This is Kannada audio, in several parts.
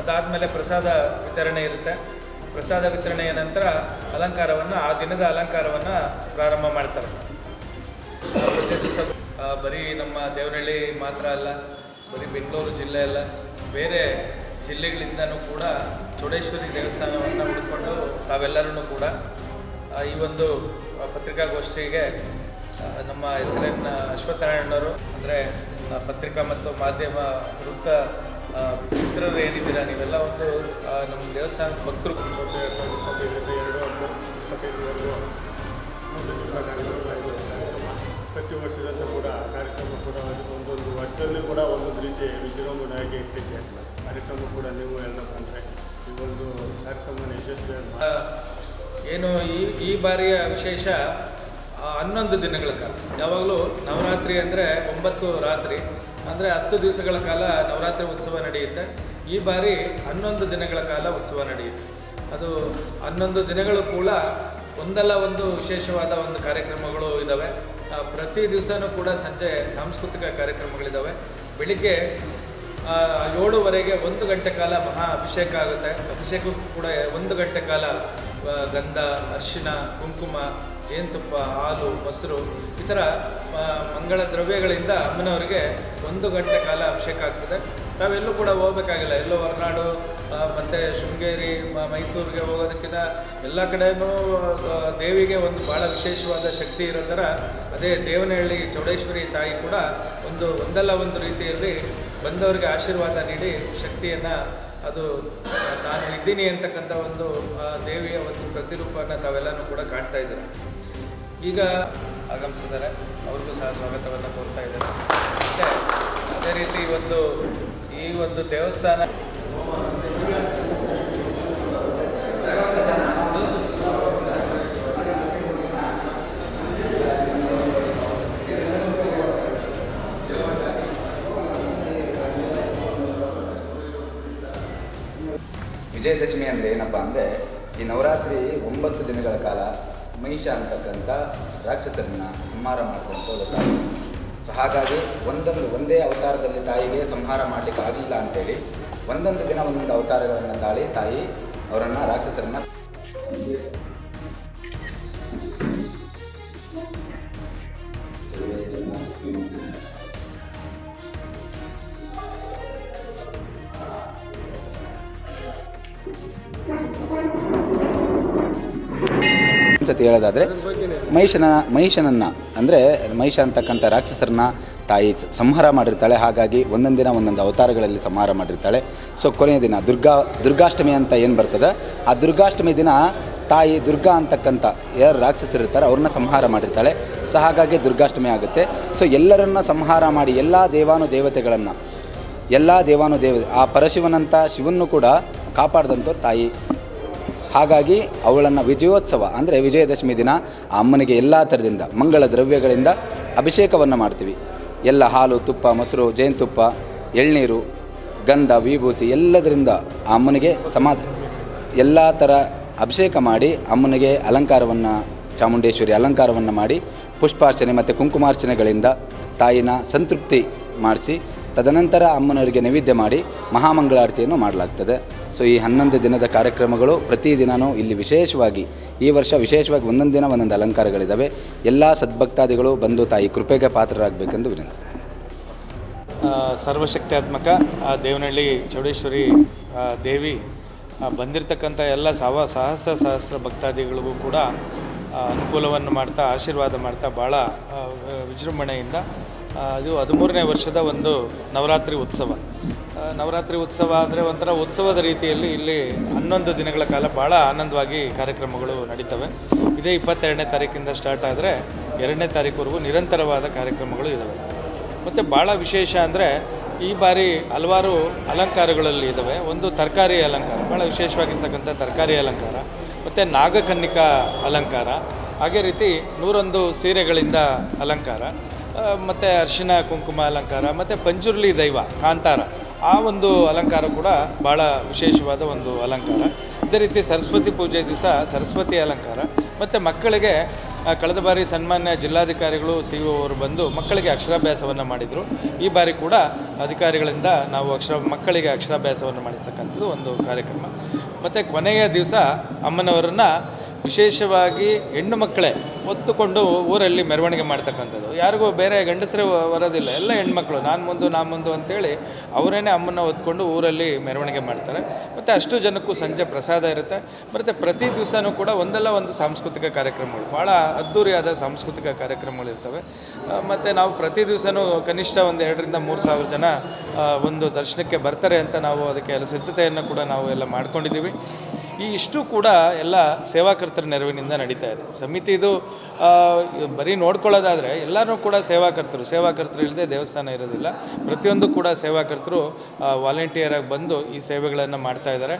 ಅದಾದಮೇಲೆ ಪ್ರಸಾದ ವಿತರಣೆ ಇರುತ್ತೆ. ಪ್ರಸಾದ ವಿತರಣೆಯ ನಂತರ ಅಲಂಕಾರವನ್ನು ಆ ದಿನದ ಅಲಂಕಾರವನ್ನು ಪ್ರಾರಂಭ ಮಾಡ್ತಾರೆ. ಪ್ರತಿ ದಿವಸ ಬರೀ ನಮ್ಮ ದೇವನಹಳ್ಳಿ ಮಾತ್ರ ಅಲ್ಲ, ಬರೀ ಬೆಂಗಳೂರು ಜಿಲ್ಲೆ ಅಲ್ಲ, ಬೇರೆ ಜಿಲ್ಲೆಗಳಿಂದನೂ ಕೂಡ ಚೌಡೇಶ್ವರಿ ದೇವಸ್ಥಾನವನ್ನು ಹುಡುಕೊಂಡು ತಾವೆಲ್ಲರೂ ಕೂಡ ಈ ಒಂದು ಪತ್ರಿಕಾಗೋಷ್ಠಿಗೆ ನಮ್ಮ SLN ಅಶ್ವತ್ಥನಾರಾಯಣವರು ಅಂದರೆ ಪತ್ರಿಕಾ ಮತ್ತು ಮಾಧ್ಯಮ ವೃತ್ತ ಮಿತ್ರರು ಏನಿದ್ದೀರಾ ನೀವೆಲ್ಲ ಒಂದು ನಮ್ಮ ದೇವಸ್ಥಾನದ ಭಕ್ತರು ಪ್ರತಿ ವರ್ಷದಂತೆ ಕೂಡ ಕಾರ್ಯಕ್ರಮ ಕೂಡ ಒಂದೊಂದು ವರ್ಷದಲ್ಲಿ ಕೂಡ ಒಂದೊಂದು ರೀತಿ ವಿಜೃಂಭಣೆಯಾಗಿ ಇಟ್ಟಿದ್ದೆ. ಕಾರ್ಯಕ್ರಮ ಕೂಡ ನೀವು ಎಲ್ಲ ಬಂದರೆ ಈ ಒಂದು ಕಾರ್ಯಕ್ರಮವನ್ನು ಯಶಸ್ವಿಯಾಗಿ ಏನು ಈ ಬಾರಿಯ ವಿಶೇಷ 11 ದಿನಗಳ ಕಾಲ. ಯಾವಾಗಲೂ ನವರಾತ್ರಿ ಅಂದರೆ 9 ರಾತ್ರಿ ಅಂದರೆ 10 ದಿವಸಗಳ ಕಾಲ ನವರಾತ್ರಿ ಉತ್ಸವ ನಡೆಯುತ್ತೆ. ಈ ಬಾರಿ 11 ದಿನಗಳ ಕಾಲ ಉತ್ಸವ ನಡೆಯುತ್ತೆ. ಅದು 11 ದಿನಗಳು ಕೂಡ ಒಂದಲ್ಲ ಒಂದು ವಿಶೇಷವಾದ ಒಂದು ಕಾರ್ಯಕ್ರಮಗಳು ಇದ್ದಾವೆ. ಪ್ರತಿ ದಿವಸನೂ ಕೂಡ ಸಂಜೆ ಸಾಂಸ್ಕೃತಿಕ ಕಾರ್ಯಕ್ರಮಗಳಿದ್ದಾವೆ. ಬೆಳಿಗ್ಗೆ 7:30ಗೆ 1 ಗಂಟೆ ಕಾಲ ಮಹಾ ಅಭಿಷೇಕ ಆಗುತ್ತೆ. ಅಭಿಷೇಕಕ್ಕೂ ಕೂಡ 1 ಗಂಟೆ ಕಾಲ ಗಂಧ, ಅರಿಶಿನ, ಕುಂಕುಮ, ಜೇನುತುಪ್ಪ, ಹಾಲು, ಮೊಸರು ಈ ಥರ ಮಂಗಳ ದ್ರವ್ಯಗಳಿಂದ ಅಮ್ಮನವರಿಗೆ 1 ಗಂಟೆ ಕಾಲ ಅಭಿಷೇಕ ಆಗ್ತದೆ. ತಾವೆಲ್ಲೂ ಕೂಡ ಹೋಗಬೇಕಾಗಿಲ್ಲ. ಎಲ್ಲೋ ಹೊರನಾಡು ಮತ್ತು ಶೃಂಗೇರಿ, ಮೈಸೂರಿಗೆ ಹೋಗೋದಕ್ಕಿಂತ ಎಲ್ಲ ಕಡೆಯೂ ದೇವಿಗೆ ಒಂದು ಭಾಳ ವಿಶೇಷವಾದ ಶಕ್ತಿ ಇರೋ ಥರ ಅದೇ ದೇವನಹಳ್ಳಿ ಚೌಡೇಶ್ವರಿ ತಾಯಿ ಕೂಡ ಒಂದಲ್ಲ ಒಂದು ರೀತಿಯಲ್ಲಿ ಬಂದವರಿಗೆ ಆಶೀರ್ವಾದ ನೀಡಿ ಶಕ್ತಿಯನ್ನು ಅದು ನಾನು ಇದ್ದೀನಿ ಅಂತಕ್ಕಂಥ ಒಂದು ದೇವಿಯ ಒಂದು ಪ್ರತಿರೂಪನ ತಾವೆಲ್ಲನೂ ಕೂಡ ಕಾಣ್ತಾ ಇದ್ದಾರೆ. ಈಗ ಆಗಮಿಸಿದ್ದಾರೆ, ಅವ್ರಿಗೂ ಸಹ ಸ್ವಾಗತವನ್ನು ಕೋರ್ತಾ ಇದ್ದಾರೆ. ಮತ್ತು ಅದೇ ರೀತಿ ಈ ಒಂದು ದೇವಸ್ಥಾನ ವಿಜಯದಶಮಿ ಅಂದರೆ ಏನಪ್ಪ ಅಂದರೆ ಈ ನವರಾತ್ರಿ 9 ದಿನಗಳ ಕಾಲ ಮಹಿಷ ಅಂತಕ್ಕಂಥ ರಾಕ್ಷಸರನ್ನು ಸಂಹಾರ ಮಾಡಿದಂಥ ತಾಯಿ. ಸೊ ಹಾಗಾಗಿ ಒಂದೇ ಅವತಾರದಲ್ಲಿ ತಾಯಿಗೆ ಸಂಹಾರ ಮಾಡಲಿಕ್ಕೆ ಆಗಲಿಲ್ಲ ಅಂತೇಳಿ ಒಂದೊಂದು ದಿನ ಒಂದೊಂದು ಅವತಾರಗಳನ್ನು ತಾಳಿ ತಾಯಿ ಅವರನ್ನು ರಾಕ್ಷಸರನ್ನು ಸತಿ ಹೇಳೋದಾದರೆ ಮಹಿಷನನ್ನು ಅಂದರೆ ಮಹಿಷ ಅಂತಕ್ಕಂಥ ರಾಕ್ಷಸರನ್ನ ತಾಯಿ ಸಂಹಾರ ಮಾಡಿರ್ತಾಳೆ. ಹಾಗಾಗಿ ಒಂದೊಂದಿನ ಒಂದೊಂದು ಅವತಾರಗಳಲ್ಲಿ ಸಂಹಾರ ಮಾಡಿರ್ತಾಳೆ. ಸೊ ಕೊನೆಯ ದಿನ ದುರ್ಗಾಷ್ಟಮಿ ಅಂತ ಏನು ಬರ್ತದೆ, ಆ ದುರ್ಗಾಷ್ಟಮಿ ದಿನ ತಾಯಿ ದುರ್ಗಾ ಅಂತಕ್ಕಂಥ ಯಾರು ರಾಕ್ಷಸರಿರ್ತಾರೆ ಅವ್ರನ್ನ ಸಂಹಾರ ಮಾಡಿರ್ತಾಳೆ. ಸೊ ಹಾಗಾಗಿ ದುರ್ಗಾಷ್ಟಮಿ ಆಗುತ್ತೆ. ಸೊ ಎಲ್ಲರನ್ನ ಸಂಹಾರ ಮಾಡಿ ಎಲ್ಲ ದೇವತೆಗಳನ್ನು ಆ ಪರಶಿವನಂಥ ಶಿವನ್ನು ಕೂಡ ಕಾಪಾಡಿದಂಥ ತಾಯಿ. ಹಾಗಾಗಿ ಅವಳನ್ನು ವಿಜಯೋತ್ಸವ ಅಂದರೆ ವಿಜಯದಶಮಿ ದಿನ ಆ ಅಮ್ಮನಿಗೆ ಎಲ್ಲ ಥರದಿಂದ ಮಂಗಳ ದ್ರವ್ಯಗಳಿಂದ ಅಭಿಷೇಕವನ್ನು ಮಾಡ್ತೀವಿ. ಎಲ್ಲ ಹಾಲು, ತುಪ್ಪ, ಮೊಸರು, ಜೇನುತುಪ್ಪ, ಎಳ್ನೀರು, ಗಂಧ, ವಿಭೂತಿ ಎಲ್ಲದರಿಂದ ಆ ಅಮ್ಮನಿಗೆ ಎಲ್ಲ ಥರ ಅಭಿಷೇಕ ಮಾಡಿ ಅಮ್ಮನಿಗೆ ಅಲಂಕಾರವನ್ನು, ಚಾಮುಂಡೇಶ್ವರಿ ಅಲಂಕಾರವನ್ನು ಮಾಡಿ ಪುಷ್ಪಾರ್ಚನೆ ಮತ್ತು ಕುಂಕುಮಾರ್ಚನೆಗಳಿಂದ ತಾಯಿನ ಸಂತೃಪ್ತಿ ಮಾಡಿಸಿ ತದನಂತರ ಅಮ್ಮನವರಿಗೆ ನೈವೇದ್ಯ ಮಾಡಿ ಮಹಾಮಂಗಳಾರತಿಯನ್ನು ಮಾಡಲಾಗ್ತದೆ. ಸೊ ಈ 11 ದಿನದ ಕಾರ್ಯಕ್ರಮಗಳು ಪ್ರತಿದಿನವೂ ಇಲ್ಲಿ ಈ ವರ್ಷ ವಿಶೇಷವಾಗಿ ಒಂದೊಂದು ದಿನ ಒಂದೊಂದು ಅಲಂಕಾರಗಳಿದ್ದಾವೆ. ಎಲ್ಲ ಸದ್ಭಕ್ತಾದಿಗಳು ಬಂದು ತಾಯಿ ಕೃಪೆಗೆ ಪಾತ್ರರಾಗಬೇಕೆಂದು ವಿನಂತಿ. ಸರ್ವಶಕ್ತ್ಯಾತ್ಮಕ ದೇವನಹಳ್ಳಿ ಚೌಡೇಶ್ವರಿ ದೇವಿ ಬಂದಿರತಕ್ಕಂಥ ಎಲ್ಲ ಸಹಸ್ರ ಭಕ್ತಾದಿಗಳಿಗೂ ಕೂಡ ಅನುಕೂಲವನ್ನು ಮಾಡ್ತಾ ಆಶೀರ್ವಾದ ಮಾಡ್ತಾ ಭಾಳ ವಿಜೃಂಭಣೆಯಿಂದ ಅದು 13ನೇ ವರ್ಷದ ಒಂದು ನವರಾತ್ರಿ ಉತ್ಸವ. ನವರಾತ್ರಿ ಉತ್ಸವ ಅಂದರೆ ಒಂಥರ ಉತ್ಸವದ ರೀತಿಯಲ್ಲಿ ಇಲ್ಲಿ 11 ದಿನಗಳ ಕಾಲ ಭಾಳ ಆನಂದವಾಗಿ ಕಾರ್ಯಕ್ರಮಗಳು ನಡೀತವೆ. ಇದೇ 22ನೇ ತಾರೀಕಿಂದ ಸ್ಟಾರ್ಟ್ ಆದರೆ 2ನೇ ತಾರೀಕುವರೆಗೂ ನಿರಂತರವಾದ ಕಾರ್ಯಕ್ರಮಗಳು ಇದ್ದಾವೆ. ಮತ್ತು ಭಾಳ ವಿಶೇಷ ಅಂದರೆ ಈ ಬಾರಿ ಹಲವಾರು ಅಲಂಕಾರಗಳಲ್ಲಿ ಇದ್ದಾವೆ. ಒಂದು ತರಕಾರಿ ಅಲಂಕಾರ, ಭಾಳ ವಿಶೇಷವಾಗಿರ್ತಕ್ಕಂಥ ತರಕಾರಿ ಅಲಂಕಾರ, ಮತ್ತು ನಾಗಕನ್ನಿಕಾ ಅಲಂಕಾರ, ಹಾಗೆ ರೀತಿ 101 ಸೀರೆಗಳಿಂದ ಅಲಂಕಾರ, ಮತ್ತು ಅರಿಶಿನ ಕುಂಕುಮ ಅಲಂಕಾರ, ಮತ್ತು ಪಂಜುರ್ಲಿ ದೈವ ಕಾಂತಾರ ಆ ಒಂದು ಅಲಂಕಾರ ಕೂಡ ಭಾಳ ವಿಶೇಷವಾದ ಒಂದು ಅಲಂಕಾರ. ಇದೇ ರೀತಿ ಸರಸ್ವತಿ ಪೂಜೆ ದಿವಸ ಸರಸ್ವತಿ ಅಲಂಕಾರ ಮತ್ತು ಮಕ್ಕಳಿಗೆ ಕಳೆದ ಬಾರಿ ಸನ್ಮಾನ್ಯ ಜಿಲ್ಲಾಧಿಕಾರಿಗಳು ಸಿ.ಇ.ಒ ಅವರು ಬಂದು ಮಕ್ಕಳಿಗೆ ಅಕ್ಷರಾಭ್ಯಾಸವನ್ನು ಮಾಡಿದರು. ಈ ಬಾರಿ ಕೂಡ ಅಧಿಕಾರಿಗಳಿಂದ ನಾವು ಮಕ್ಕಳಿಗೆ ಅಕ್ಷರಾಭ್ಯಾಸವನ್ನು ಮಾಡಿಸ್ತಕ್ಕಂಥದ್ದು ಒಂದು ಕಾರ್ಯಕ್ರಮ. ಮತ್ತು ಕೊನೆಯ ದಿವಸ ಅಮ್ಮನವರನ್ನು ವಿಶೇಷವಾಗಿ ಹೆಣ್ಣು ಮಕ್ಕಳೇ ಹೊತ್ತುಕೊಂಡು ಊರಲ್ಲಿ ಮೆರವಣಿಗೆ ಮಾಡ್ತಕ್ಕಂಥದ್ದು. ಯಾರಿಗೂ ಬೇರೆ ಗಂಡಸರೇ ಬರೋದಿಲ್ಲ, ಎಲ್ಲ ಹೆಣ್ಮಕ್ಳು ನಾನು ಮುಂದು ಅಂತೇಳಿ ಅವರೇನೆ ಅಮ್ಮನ ಹೊತ್ಕೊಂಡು ಊರಲ್ಲಿ ಮೆರವಣಿಗೆ ಮಾಡ್ತಾರೆ. ಮತ್ತು ಅಷ್ಟು ಜನಕ್ಕೂ ಸಂಜೆ ಪ್ರಸಾದ ಇರುತ್ತೆ. ಮತ್ತು ಪ್ರತಿ ದಿವಸನೂ ಕೂಡ ಒಂದಲ್ಲ ಒಂದು ಸಾಂಸ್ಕೃತಿಕ ಕಾರ್ಯಕ್ರಮಗಳು, ಭಾಳ ಅದ್ಧೂರಿಯಾದ ಸಾಂಸ್ಕೃತಿಕ ಕಾರ್ಯಕ್ರಮಗಳಿರ್ತವೆ. ಮತ್ತು ನಾವು ಪ್ರತಿ ದಿವಸನೂ ಕನಿಷ್ಠ ಒಂದು 2,000 to 3,000 ಜನ ಒಂದು ದರ್ಶನಕ್ಕೆ ಬರ್ತಾರೆ ಅಂತ ನಾವು ಅದಕ್ಕೆ ಎಲ್ಲ ಸಿದ್ಧತೆಯನ್ನು ಕೂಡ ನಾವು ಎಲ್ಲ ಮಾಡ್ಕೊಂಡಿದ್ದೀವಿ. ಇಷ್ಟು ಕೂಡ ಎಲ್ಲ ಸೇವಾಕರ್ತರ ನೆರವಿನಿಂದ ನಡೀತಾ ಇದೆ. ಸಮಿತಿದು ಬರೀ ನೋಡ್ಕೊಳ್ಳೋದಾದರೆ ಎಲ್ಲರೂ ಕೂಡ ಸೇವಾಕರ್ತರು ಇಲ್ಲದೆ ದೇವಸ್ಥಾನ ಇರೋದಿಲ್ಲ. ಪ್ರತಿಯೊಂದು ಕೂಡ ಸೇವಾಕರ್ತರು ವಾಲಂಟಿಯರಾಗಿ ಬಂದು ಈ ಸೇವೆಗಳನ್ನು ಮಾಡ್ತಾ ಇದ್ದಾರೆ.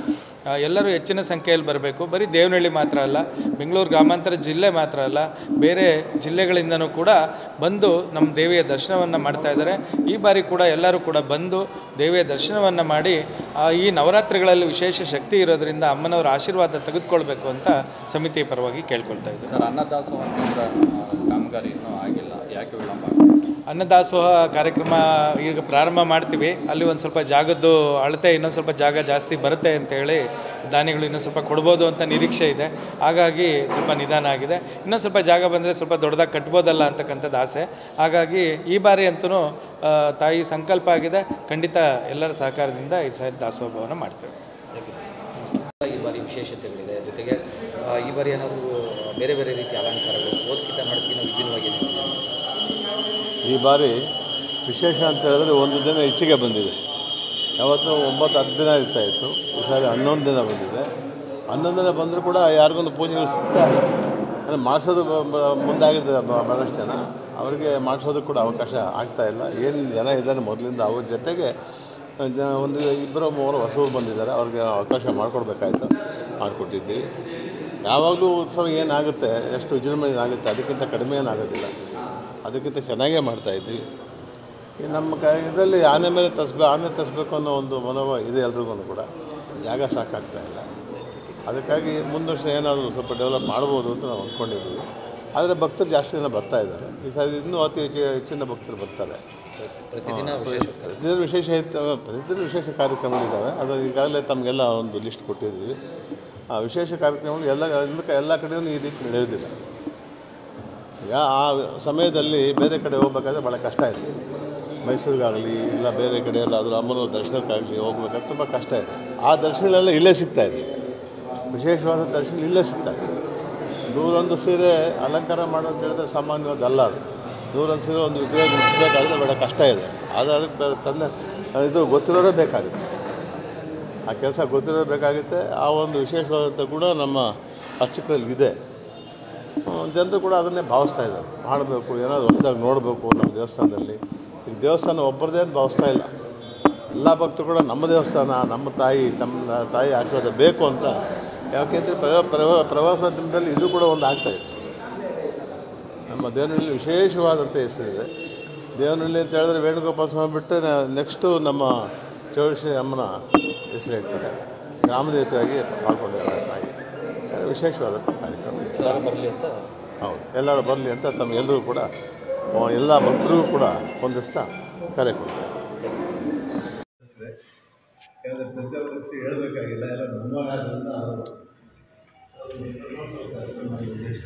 ಎಲ್ಲರೂ ಹೆಚ್ಚಿನ ಸಂಖ್ಯೆಯಲ್ಲಿ ಬರಬೇಕು. ಬರೀ ದೇವನಹಳ್ಳಿ ಮಾತ್ರ ಅಲ್ಲ, ಬೆಂಗಳೂರು ಗ್ರಾಮಾಂತರ ಜಿಲ್ಲೆ ಮಾತ್ರ ಅಲ್ಲ, ಬೇರೆ ಜಿಲ್ಲೆಗಳಿಂದನೂ ಕೂಡ ಬಂದು ನಮ್ಮ ದೇವಿಯ ದರ್ಶನವನ್ನು ಮಾಡ್ತಾ ಇದ್ದಾರೆ. ಈ ಬಾರಿ ಕೂಡ ಎಲ್ಲರೂ ಕೂಡ ಬಂದು ದೇವಿಯ ದರ್ಶನವನ್ನು ಮಾಡಿ ಈ ನವರಾತ್ರಿಗಳಲ್ಲಿ ವಿಶೇಷ ಶಕ್ತಿ ಇರೋದರಿಂದ ಅಮ್ಮನವರ ಆಶೀರ್ವಾದ ತೆಗೆದುಕೊಳ್ಬೇಕು ಅಂತ ಸಮಿತಿ ಪರವಾಗಿ ಕೇಳ್ಕೊಳ್ತಾ ಇದ್ದಾರೆ. ಸರ್, ಅನ್ನದಾಸೋಹ ಕೇಂದ್ರ ಕಾಮಗಾರಿ ಇನ್ನೂ ಆಗಿಲ್ಲ, ಯಾಕೆ ವಿಳಂಬ? ಅನ್ನದಾಸೋಹ ಕಾರ್ಯಕ್ರಮ ಈಗ ಪ್ರಾರಂಭ ಮಾಡ್ತೀವಿ. ಅಲ್ಲಿ ಒಂದು ಸ್ವಲ್ಪ ಜಾಗದ್ದು ಅಳತೆ, ಇನ್ನೊಂದು ಸ್ವಲ್ಪ ಜಾಗ ಜಾಸ್ತಿ ಬರುತ್ತೆ ಅಂತೇಳಿ ದಾನಿಗಳು ಇನ್ನೊಂದು ಸ್ವಲ್ಪ ಕೊಡ್ಬೋದು ಅಂತ ನಿರೀಕ್ಷೆ ಇದೆ. ಹಾಗಾಗಿ ಸ್ವಲ್ಪ ನಿಧಾನ ಆಗಿದೆ. ಇನ್ನೊಂದು ಸ್ವಲ್ಪ ಜಾಗ ಬಂದರೆ ಸ್ವಲ್ಪ ದೊಡ್ಡದಾಗಿ ಕಟ್ಬೋದಲ್ಲ ಅಂತಕ್ಕಂಥದ್ದು ಆಸೆ. ಹಾಗಾಗಿ ಈ ಬಾರಿ ಅಂತೂ ತಾಯಿ ಸಂಕಲ್ಪ ಆಗಿದೆ. ಖಂಡಿತ ಎಲ್ಲರ ಸಹಕಾರದಿಂದ ಈ ಸಾರಿ ದಾಸೋಹವನ್ನು ಮಾಡ್ತೇವೆ. ಈ ಬಾರಿ ವಿಶೇಷತೆಗಳಿದೆ, ಜೊತೆಗೆ ಈ ಬಾರಿ ಏನಾದರೂ ಬೇರೆ ಬೇರೆ ರೀತಿಯ ಅಲಂಕಾರಗಳು ಓದ್ಕಿತ ಮಾಡೋದಕ್ಕಿಂತ ವಿಭಿನ್ನವಾಗಿ ಈ ಬಾರಿ ವಿಶೇಷ ಅಂತ ಹೇಳಿದ್ರೆ ಒಂದು ದಿನ ಹೆಚ್ಚಿಗೆ ಬಂದಿದೆ. ಯಾವತ್ತೂ 9-10 ದಿನ ಇರ್ತಾಯಿತ್ತು, ಈ ಸಾರಿ 11 ದಿನ ಬಂದಿದೆ. 11 ದಿನ ಬಂದರೂ ಕೂಡ ಯಾರಿಗೊಂದು ಪೂಜೆಗಳು ಸಿಗ್ತಾ ಇಲ್ಲ. ಅಂದರೆ ಮಾಡಿಸೋದು ಮುಂದಾಗಿರ್ತದೆ ಭಾಳಷ್ಟು ಜನ, ಅವರಿಗೆ ಮಾಡಿಸೋದಕ್ಕೆ ಕೂಡ ಅವಕಾಶ ಆಗ್ತಾಯಿಲ್ಲ. ಏನು ಜನ ಇದ್ದಾರೆ ಮೊದಲಿಂದ, ಅವ್ರ ಜೊತೆಗೆ ಒಂದು 2-3 ಹೊಸವರು ಬಂದಿದ್ದಾರೆ, ಅವ್ರಿಗೆ ಅವಕಾಶ ಮಾಡಿಕೊಡ್ಬೇಕಾಯ್ತು, ಮಾಡಿಕೊಟ್ಟಿದ್ದೀವಿ. ಯಾವಾಗಲೂ ಉತ್ಸವ ಏನಾಗುತ್ತೆ, ಎಷ್ಟು ವಿಜೃಂಭಣೆ ಆಗುತ್ತೆ, ಅದಕ್ಕಿಂತ ಕಡಿಮೆ ಏನಾಗೋದಿಲ್ಲ, ಅದಕ್ಕಿಂತ ಚೆನ್ನಾಗೇ ಮಾಡ್ತಾಯಿದ್ವಿ. ಈ ನಮ್ಮ ಇದರಲ್ಲಿ ಆನೆ ತರಿಸ್ಬೇಕು ಅನ್ನೋ ಒಂದು ಮನೋಭಾವ ಇದೆ ಎಲ್ರಿಗೂ ಕೂಡ. ಜಾಗ ಸಾಕಾಗ್ತಾಯಿಲ್ಲ. ಅದಕ್ಕಾಗಿ ಮುಂದೆ ವರ್ಷ ಏನಾದರೂ ಸ್ವಲ್ಪ ಡೆವಲಪ್ ಮಾಡ್ಬೋದು ಅಂತ ನಾವು ಅಂದ್ಕೊಂಡಿದ್ದೀವಿ. ಆದರೆ ಭಕ್ತರು ಜಾಸ್ತಿ ಜನ ಬರ್ತಾಯಿದ್ದಾರೆ. ಈ ಸಾರಿ ಇನ್ನೂ ಅತಿ ಹೆಚ್ಚಿನ ಭಕ್ತರು ಬರ್ತಾರೆ. ಪ್ರತಿದಿನ ವಿಶೇಷ ಕಾರ್ಯಕ್ರಮಗಳಿದ್ದಾವೆ. ಅದು ಈಗಾಗಲೇ ತಮಗೆಲ್ಲ ಒಂದು ಲಿಸ್ಟ್ ಕೊಟ್ಟಿದ್ದೀವಿ. ಆ ವಿಶೇಷ ಕಾರ್ಯಕ್ರಮಗಳು ಎಲ್ಲ ಕಡೆಯೂ ಈ ರೀತಿ ನಡೆಯೋದಿಲ್ಲ. ಈಗ ಆ ಸಮಯದಲ್ಲಿ ಬೇರೆ ಕಡೆ ಹೋಗ್ಬೇಕಾದ್ರೆ ಭಾಳ ಕಷ್ಟ ಇದೆ. ಮೈಸೂರಿಗಾಗಲಿ ಇಲ್ಲ ಬೇರೆ ಕಡೆ ಎಲ್ಲಾದರೂ ಅಮ್ಮನವ್ರ ದರ್ಶನಕ್ಕಾಗಲಿ ಹೋಗ್ಬೇಕಾದ್ರೆ ತುಂಬ ಕಷ್ಟ ಇದೆ. ಆ ದರ್ಶನಗಳೆಲ್ಲ ಇಲ್ಲೇ ಸಿಗ್ತಾಯಿದೆ. ವಿಶೇಷವಾದ ದರ್ಶನ ಇಲ್ಲೇ ಸಿಗ್ತಾಯಿದೆ. 101 ಸೀರೆ ಅಲಂಕಾರ ಮಾಡೋದು ಹೇಳಿದ್ರೆ ಸಾಮಾನ್ಯವಾದಲ್ಲ. ಅದು 101 ಸೀರೆ ಒಂದು ವಿಗ್ರಹ ಮುಗಿಸ್ಬೇಕಾದ್ರೆ ಭಾಳ ಕಷ್ಟ ಇದೆ. ಆದರೆ ಅದಕ್ಕೆ ಇದು ಗೊತ್ತಿರೋರೇ ಬೇಕಾಗುತ್ತೆ. ಆ ಕೆಲಸ ಗೊತ್ತಿರೋರು ಬೇಕಾಗುತ್ತೆ. ಆ ಒಂದು ವಿಶೇಷವಾದಂಥ ಕೂಡ ನಮ್ಮ ಅರ್ಚಕರಲ್ಲಿದೆ. ಜನರು ಕೂಡ ಅದನ್ನೇ ಭಾವಿಸ್ತಾ ಇದ್ದಾರೆ. ಮಾಡಬೇಕು, ಏನಾದರೂ ಹೊಸದಾಗಿ ನೋಡಬೇಕು ನಮ್ಮ ದೇವಸ್ಥಾನದಲ್ಲಿ. ಈಗ ದೇವಸ್ಥಾನ ಒಬ್ಬರದೇ ಅಂತ ಭಾವಿಸ್ತಾ ಇಲ್ಲ. ಎಲ್ಲ ಭಕ್ತರು ಕೂಡ ನಮ್ಮ ದೇವಸ್ಥಾನ, ನಮ್ಮ ತಾಯಿ ಆಶೀರ್ವಾದ ಬೇಕು ಅಂತ. ಯಾಕೆಂದರೆ ಪ್ರವಾಸೋದ್ಯಮದಲ್ಲಿ ಇದು ಕೂಡ ಒಂದು ಆಗ್ತಾಯಿದೆ. ನಮ್ಮ ದೇವನಹಳ್ಳಿ ವಿಶೇಷವಾದಂಥ ಹೆಸರಿದೆ. ದೇವನಹಳ್ಳಿ ಅಂತ ಹೇಳಿದ್ರೆ ವೇಣುಗೋಪಾಲ ಸ್ವಾಮಿ ಬಿಟ್ಟು ನೆಕ್ಸ್ಟು ನಮ್ಮ ಚೌಡೇಶ್ವರಿ ಅಮ್ಮನ ಹೆಸರು ಹೇಳ್ತಾರೆ. ಗ್ರಾಮದೇವತೆಯಾಗಿ ಮಾಡ್ಕೊಂಡಿದ್ದಾರೆ ತಾಯಿ. ವಿಶೇಷವಾದಂಥ ಕಾರ್ಯಕ್ರಮ. ಹೌದು, ಎಲ್ಲರೂ ಬರಲಿ ಅಂತ ತಮಗೆಲ್ಲರೂ ಕೂಡ ಎಲ್ಲ ಭಕ್ತರಿಗೂ ಕೂಡ ಹೊಂದಿಸ್ತಾ ಕರೆ ಕೊಡ್ತಾರೆ. ಪ್ರತಿಯೊಬ್ಬರು ಹೇಳಬೇಕಾಗಿಲ್ಲ, ಎಲ್ಲ ನಮ್ಮದಾದ್ರಿಂದ ಉದ್ದೇಶ.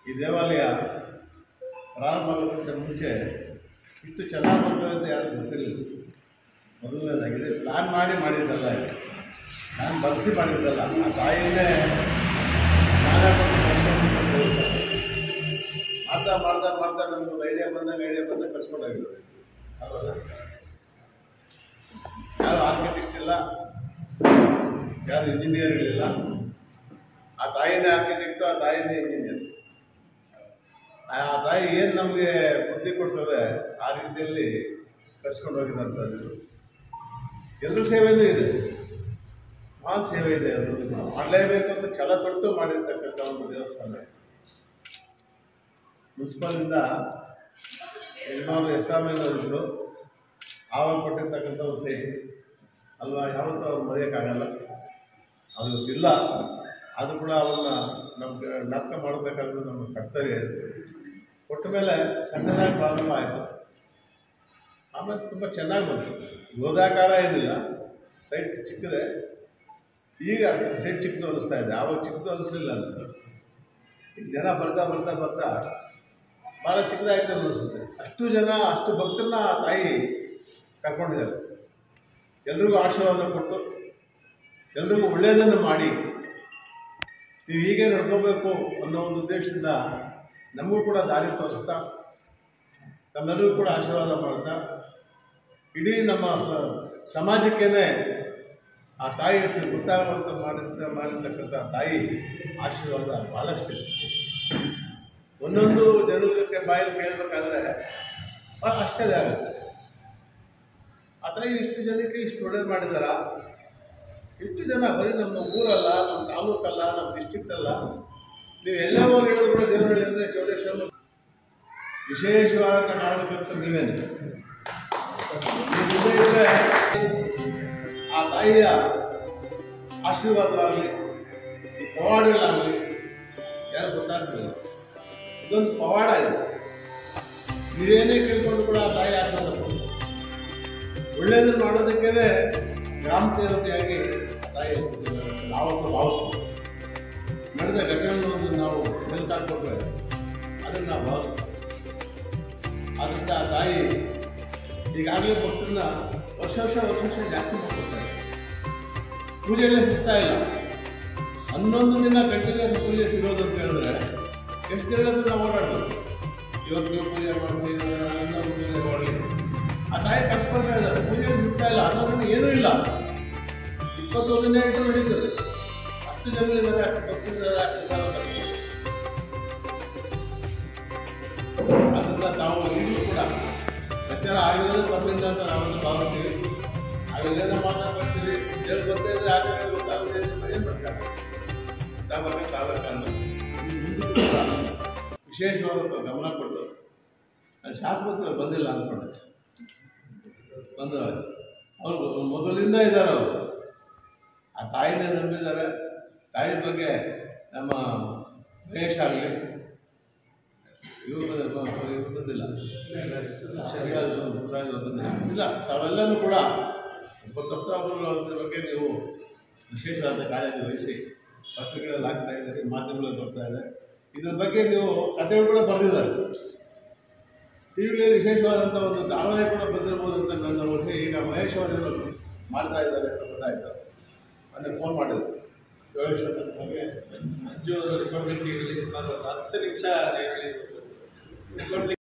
ಈ ದೇವಾಲಯ ಪ್ರಾರಂಭವಾಗೋದಕ್ಕಿಂತ ಮುಂಚೆ ಇಷ್ಟು ಚೆನ್ನಾಗಿ ಬರ್ತದೆ ಅಂತ ಯಾರು ಗೊತ್ತಿರಲಿಲ್ಲ. ಮೊದಲನೇದಾಗಿದೆ ಪ್ಲ್ಯಾನ್ ಮಾಡಿದ್ದಲ್ಲ, ಇದು ನಾನು ಬರೆಸಿ ಮಾಡಿದ್ದಲ್ಲ. ಆ ತಾಯಿಯನ್ನೇ ನಾನೇ ಮಾಡ್ತಾ ನಮಗೊಂದು ಐಡಿಯಾ ಬಂದಾಗ ಕಟ್ಸ್ಕೊಂಡೋಗಿರೋದು ಅಲ್ವಲ್ಲ. ಯಾರು ಆರ್ಕಿಟೆಕ್ಟ್ ಇಲ್ಲ, ಯಾರು ಇಂಜಿನಿಯರ್ಗಳಿಲ್ಲ. ಆ ತಾಯಿನೇ ಆರ್ಕಿಟೆಕ್ಟು, ಆ ತಾಯಿನೇ ಇಂಜಿನಿಯರ್. ಆ ತಾಯಿ ಏನು ನಮಗೆ ಬುದ್ಧಿ ಕೊಡ್ತದೆ ಆ ರೀತಿಯಲ್ಲಿ ಕಟ್ಸ್ಕೊಂಡು ಹೋಗಿದಂಥದ್ದು. ಎಲ್ಲರ ಸೇವೆಯೂ ಇದೆ, ಮಹಾನ್ ಸೇವೆ ಇದೆ. ಎಲ್ಲರೂ ಮಾಡಲೇಬೇಕು ಅಂತ ಛಲ ತೊಟ್ಟು ಮಾಡಿರ್ತಕ್ಕಂಥ ಒಂದು ದೇವಸ್ಥಾನ. ಮುನ್ಸಿಪಲಿಂದ ಯಜಮಾನರು ಎಸ್ಸಾಮೇನವರಿದ್ದರು, ಆವಾಗ ಕೊಟ್ಟಿರ್ತಕ್ಕಂಥ ಒಂದು ಸೈಟ್ ಅಲ್ವಾ, ಯಾವತ್ತೂ ಅವ್ರು ಮರೆಯೋಕ್ಕಾಗಲ್ಲ. ಅದು ಇಲ್ಲ, ಅದು ಕೂಡ ಅವನ್ನ ನಮ್ಗೆ ಜ್ಞಾಪಕ ಮಾಡಬೇಕಾದ್ರೆ ನಮ್ಮ ಕರ್ತವ್ಯ ಇದೆ. ಕೊಟ್ಟ ಮೇಲೆ ಸಣ್ಣದಾಗಿ ಪ್ರಾರಂಭ ಆಯಿತು, ಆಮೇಲೆ ತುಂಬ ಚೆನ್ನಾಗಿ ಬಂತು. ಗೋದಾಕಾರ ಏನಿಲ್ಲ, ಸೈಟ್ ಚಿಕ್ಕದೆ. ಈಗ ಸೈಟ್ ಚಿಕ್ಕದು ಅನ್ನಿಸ್ತಾ ಇದೆ, ಆವಾಗ ಚಿಕ್ಕದು ಅನ್ನಿಸ್ಲಿಲ್ಲ ಅಂತ. ಈಗ ಜನ ಬರ್ತಾ ಬರ್ತಾ ಬರ್ತಾ ಭಾಳ ಚಿಕ್ಕದಾಯ್ತು ಅನ್ನಿಸುತ್ತೆ. ಅಷ್ಟು ಜನ, ಅಷ್ಟು ಭಕ್ತರನ್ನ ತಾಯಿ ಕರ್ಕೊಂಡಿದ್ದಾರೆ. ಎಲ್ರಿಗೂ ಆಶೀರ್ವಾದ ಕೊಟ್ಟು, ಎಲ್ರಿಗೂ ಒಳ್ಳೆಯದನ್ನು ಮಾಡಿ, ನೀವು ಹೀಗೆ ನಡ್ಕೋಬೇಕು ಅನ್ನೋ ಒಂದು ಉದ್ದೇಶದಿಂದ ನಮಗೂ ಕೂಡ ದಾರಿ ತೋರಿಸ್ತಾ, ನಮ್ಮೆಲ್ಲರಿಗೂ ಕೂಡ ಆಶೀರ್ವಾದ ಮಾಡ್ತಾ, ಇಡೀ ನಮ್ಮ ಸಮಾಜಕ್ಕೇನೆ ಆ ತಾಯಿ ಹೆಸರು ಗೊತ್ತಾಗುವಂಥ ಮಾಡಿರ್ತಕ್ಕಂಥ ತಾಯಿ ಆಶೀರ್ವಾದ ಭಾಳಷ್ಟಿದೆ. ಒಂದೊಂದು ಜನಕ್ಕೆ ಬಾಯಲ್ಲಿ ಕೇಳಬೇಕಾದ್ರೆ ಭಾಳ ಆಶ್ಚರ್ಯ ಆಗುತ್ತೆ. ಆ ತಾಯಿ ಇಷ್ಟು ಜನಕ್ಕೆ ಇಷ್ಟು ಒಳ್ಳೇದು ಮಾಡಿದಾರ, ಇಷ್ಟು ಜನ ಬರೀ ನಮ್ಮ ಊರಲ್ಲ, ನಮ್ಮ ತಾಲೂಕಲ್ಲ, ನಮ್ಮ ಡಿಸ್ಟ್ರಿಕ್ಟ್ ಅಲ್ಲ, ನೀವು ಎಲ್ಲೇ ಹೋಗಿ ಹೇಳಿದ್ರು ಕೂಡ ದೇವರಹಳ್ಳಿ ಅಂದರೆ ಚೌಡೇಶ್ವರ ವಿಶೇಷವಾದಂಥ ಕಾರಣಕ್ಕಂತ ನೀವೇನು ಇದ್ದರೆ ಆ ತಾಯಿಯ ಆಶೀರ್ವಾದವಾಗಲಿ, ಈ ಪವಾಡಗಳಾಗಲಿ ಯಾರು ಗೊತ್ತಾಗ್ತಿಲ್ಲ. ಇದೊಂದು ಪವಾಡ ಇದೆ. ನೀವೇನೇ ಕೇಳ್ಕೊಂಡು ಕೂಡ ಆ ತಾಯಿ ಆಶೀರ್ವಾದ ಕೊಡ್ತಾರೆ. ಒಳ್ಳೆಯದನ್ನು ಮಾಡೋದಕ್ಕೇ ಗ್ರಾಮ ದೇವತೆಯಾಗಿ ತಾಯಿ ನಾವೊಂದು ಭಾವಿಸ್ತೀವಿ. ನಡೆದ ಘಟನೆಗಳನ್ನು ನಾವು ಮೆಲ್ಕಾಡ್ಕೊಟ್ರೆ ಅದನ್ನು ನಾವು ಭಾವಿಸ್ತೀವಿ. ಆದ್ದರಿಂದ ಆ ತಾಯಿ ಈಗಾಗಲೇ ಭಕ್ತರನ್ನ ವರ್ಷ ಜಾಸ್ತಿ ಮಾಡ್ಕೊಡ್ತಾರೆ. ಪೂಜೆಗಳೇ ಸಿಗ್ತಾ ಇಲ್ಲ. 11 ದಿನ ಕಂಟಿನ್ಯೂಸ್ ಪೂಜೆ ಸಿಗೋದು ಅಂತ ಹೇಳಿದ್ರೆ ಎಷ್ಟು ದಿನಗಳಾದ್ರೂ ನಾವು ಓಡಾಡ್ಬೋದು. ಇವತ್ತು ನೀವು ಪೂಜೆ ಮಾಡಿಸಿ, ಇನ್ನೊಂದು ಪೂಜೆ ಮಾಡಲಿ, ಆ ತಾಯಿ ಕಷ್ಟಪಡ್ತಾ ಇದ್ದಾರೆ. ಪೂಜೆಗಳು ಸಿಗ್ತಾ ಇಲ್ಲ, 11 ದಿನ ಏನೂ ಇಲ್ಲ. 21 ದಿನ ಇಟ್ಟು ನಡೀತದೆ. ಅಷ್ಟು ಜನಗಳಿದ್ದಾರೆ, ಅಷ್ಟು ಭಕ್ತರಿದ್ದಾರೆ, ಅಷ್ಟು ಜನ ಬರ್ತಾರೆ. ಅದರಿಂದ ತಾವು ಈಗಲೂ ಕೂಡ ಪ್ರಚಾರ ಆಗಿರೋದೇ ತಮ್ಮಿಂದ ಅಂತ ನಾವೊಂದು ಭಾವಿಸ್ತೀವಿ. ನಾವೆಲ್ಲೆಲ್ಲ ಮಾತಾಡ್ತೀವಿ, ಹೇಳಿ ಗೊತ್ತೇ ಇದ್ರೆ ಆಚರಣೆ ಗೊತ್ತಾಗುತ್ತೆ ಅಂತ ಏನು ಮಾಡ್ತಾರೆ. ವಿಶೇಷವಾದ ಗಮನ ಕೊಟ್ಟು ನಾನು ಶಾಸ್ತ್ರಕ್ಕೆ ಬಂದಿಲ್ಲ ಅಂದ್ಕೊಂಡೆ. ಬಂದವರು ಅವರು ಮೊದಲಿಂದ ಇದ್ದಾರೆ. ಅವರು ಆ ತಾಯಿನೇ ನಂಬಿದ್ದಾರೆ. ತಾಯಿ ಬಗ್ಗೆ ನಮ್ಮ ಮಹೇಶ್ ಆಗಲಿ ಇವರು ಬಂದಿಲ್ಲ, ಬಂದಿಲ್ಲ ಇಲ್ಲ. ತಾವೆಲ್ಲನೂ ಕೂಡ ಭಕ್ತಾಭರ ಬಗ್ಗೆ ನೀವು ವಿಶೇಷವಾದ ಕಾಳಜಿ ವಹಿಸಿ ಪತ್ರಿಕೆಗಳಲ್ಲಿ ಆಗ್ತಾ ಇದ್ದಾರೆ, ಮಾಧ್ಯಮಗಳಲ್ಲಿ ಬರ್ತಾ ಇದೆ. ಇದ್ರ ಬಗ್ಗೆ ನೀವು ಕಥೆಗಳು ಕೂಡ ಬರೆದಿದ್ದಾರೆ. ಟಿವಿಲಿ ವಿಶೇಷವಾದಂಥ ಒಂದು ಧಾರಾವಾಹಿ ಕೂಡ ಬಂದಿರ್ಬೋದು ಅಂತ ನನ್ನ ಊರಿಗೆ. ಈಗ ಮಹೇಶ್ ಅವರೇನು ಮಾಡ್ತಾ ಇದ್ದಾರೆ ಅಂತ ಗೊತ್ತಾಯಿತು. ಮೊನ್ನೆ ಫೋನ್ ಮಾಡಿದ್ರು. ಯೋಗೇಶ್ವರ ಬಗ್ಗೆ ಮಂಜು ಅವರು ರಿಪಬ್ಲಿಕ್ ಟಿವಿಲಿ ಸುಮಾರು 10 ನಿಮಿಷ ಹೇಳಿದ್ರು.